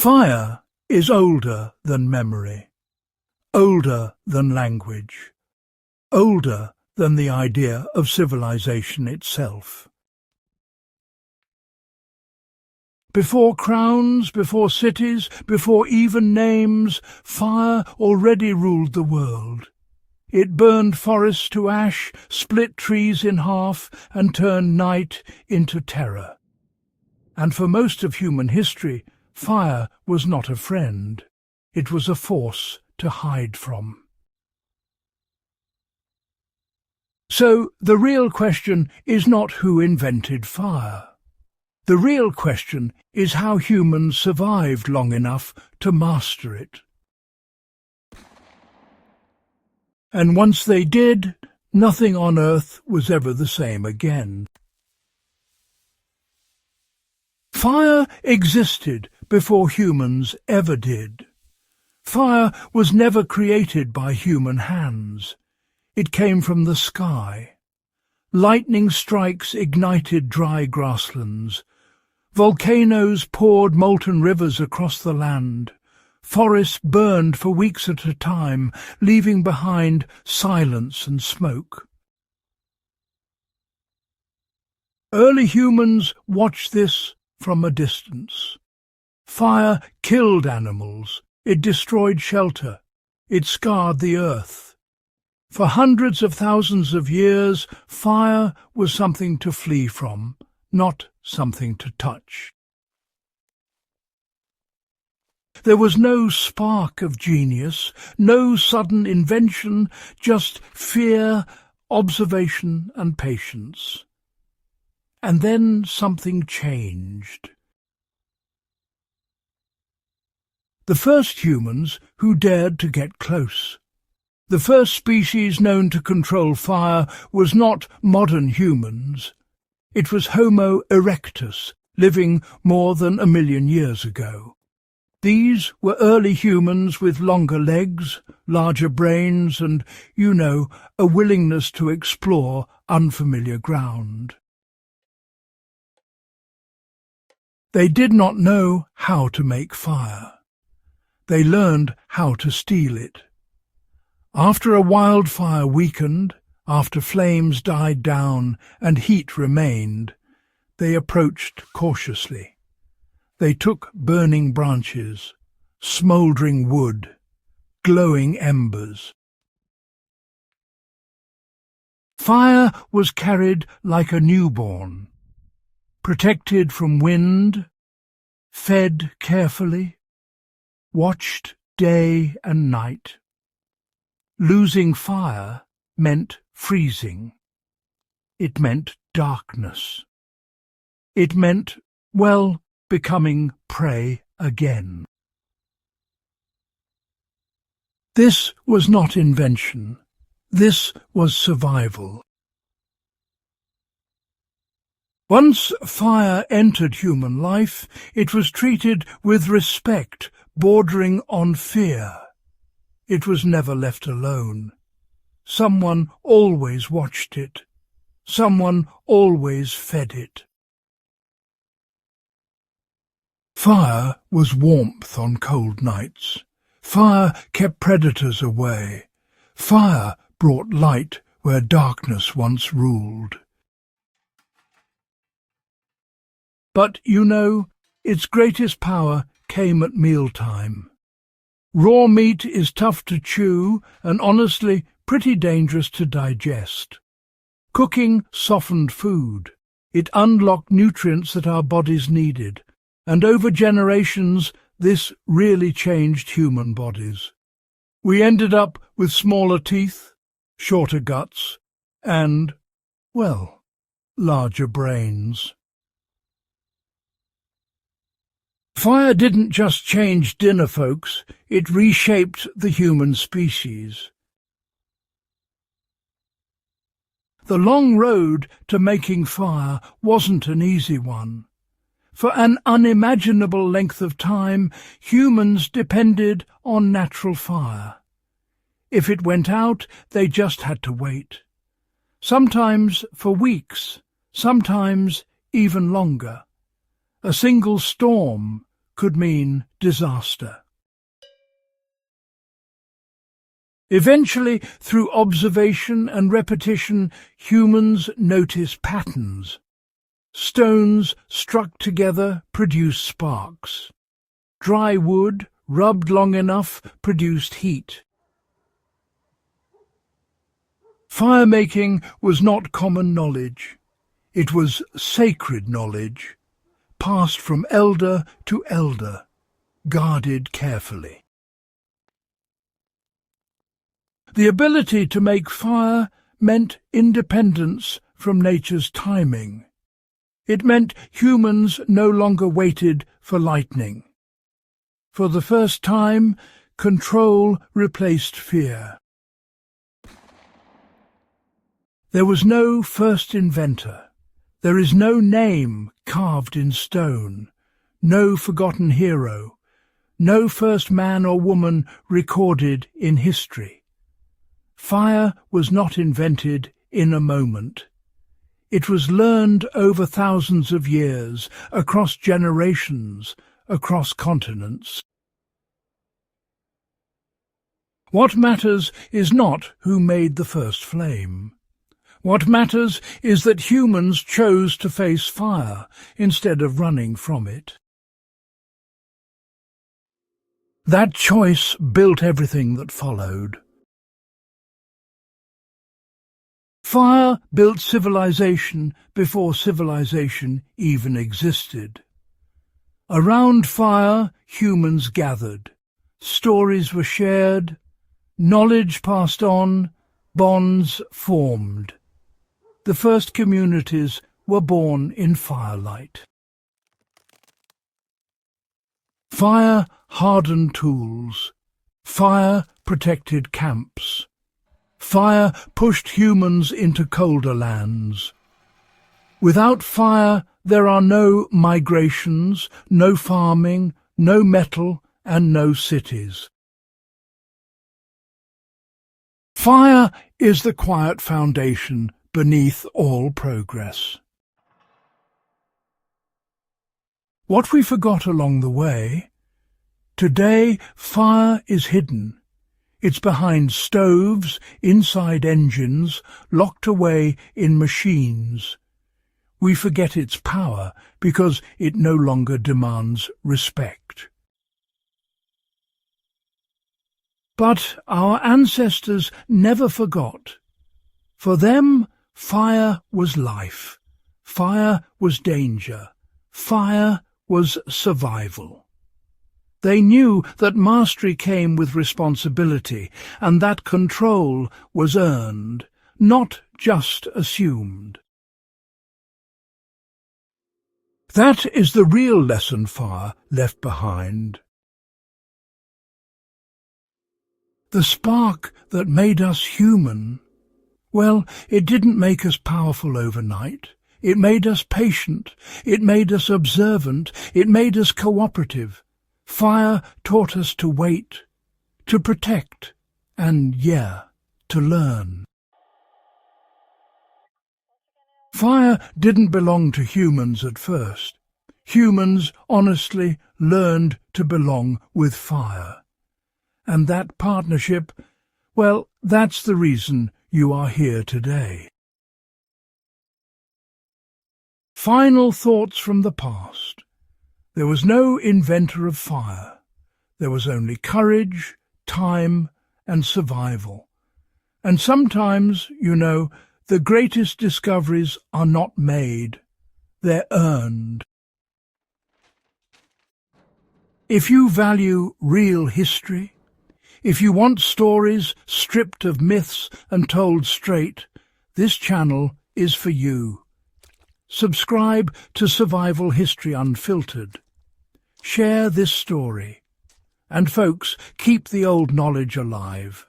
Fire is older than memory, older than language, older than the idea of civilization itself. Before crowns, before cities, before even names, fire already ruled the world. It burned forests to ash, split trees in half, and turned night into terror. And for most of human history, fire was not a friend. It was a force to hide from. So the real question is not who invented fire. The real question is how humans survived long enough to master it. And once they did, nothing on earth was ever the same again. Fire existed before humans ever did. Fire was never created by human hands. It came from the sky. Lightning strikes ignited dry grasslands. Volcanoes poured molten rivers across the land. Forests burned for weeks at a time, leaving behind silence and smoke. Early humans watched this from a distance. Fire killed animals. It destroyed shelter. It scarred the earth. For hundreds of thousands of years, fire was something to flee from, not something to touch. There was no spark of genius, no sudden invention, just fear, observation and patience. And then something changed. The first humans who dared to get close. The first species known to control fire was not modern humans. It was Homo erectus, living more than 1 million years ago. These were early humans with longer legs, larger brains and, a willingness to explore unfamiliar ground. They did not know how to make fire. They learned how to steal it. After a wildfire weakened, after flames died down and heat remained, they approached cautiously. They took burning branches, smouldering wood, glowing embers. Fire was carried like a newborn, protected from wind, fed carefully, watched day and night. Losing fire meant freezing. It meant darkness. It meant, becoming prey again. This was not invention. This was survival. Once fire entered human life, it was treated with respect bordering on fear. It was never left alone. Someone always watched it. Someone always fed it. Fire was warmth on cold nights. Fire kept predators away. Fire brought light where darkness once ruled. But, its greatest power came at mealtime. Raw meat is tough to chew and honestly pretty dangerous to digest. Cooking softened food. It unlocked nutrients that our bodies needed. And over generations, this really changed human bodies. We ended up with smaller teeth, shorter guts, and, larger brains. Fire didn't just change dinner, folks. It reshaped the human species. The long road to making fire wasn't an easy one. For an unimaginable length of time, humans depended on natural fire. If it went out, they just had to wait. Sometimes for weeks, sometimes even longer. A single storm could mean disaster. Eventually, through observation and repetition, humans notice patterns. Stones struck together produce sparks. Dry wood, rubbed long enough, produced heat. Fire-making was not common knowledge. It was sacred knowledge, passed from elder to elder, guarded carefully. The ability to make fire meant independence from nature's timing. It meant humans no longer waited for lightning. For the first time, control replaced fear. There was no first inventor. There is no name carved in stone, no forgotten hero, no first man or woman recorded in history. Fire was not invented in a moment. It was learned over thousands of years, across generations, across continents. What matters is not who made the first flame. What matters is that humans chose to face fire instead of running from it. That choice built everything that followed. Fire built civilization before civilization even existed. Around fire, humans gathered. Stories were shared, knowledge passed on, bonds formed. The first communities were born in firelight. Fire hardened tools. Fire protected camps. Fire pushed humans into colder lands. Without fire, there are no migrations, no farming, no metal, and no cities. Fire is the quiet foundation beneath all progress. What we forgot along the way, today fire is hidden. It's behind stoves, inside engines, locked away in machines. We forget its power because it no longer demands respect. But our ancestors never forgot. For them, fire was life. Fire was danger. Fire was survival. They knew that mastery came with responsibility, and that control was earned, not just assumed. That is the real lesson fire left behind. The spark that made us human, well, it didn't make us powerful overnight. It made us patient. It made us observant. It made us cooperative. Fire taught us to wait, to protect, and, to learn. Fire didn't belong to humans at first. Humans honestly learned to belong with fire. And that partnership, well, that's the reason you are here today. Final thoughts from the past. There was no inventor of fire. There was only courage, time, and survival. And sometimes, the greatest discoveries are not made. They're earned. If you value real history, if you want stories stripped of myths and told straight, this channel is for you. Subscribe to Survival History Unfiltered. Share this story. And folks, keep the old knowledge alive.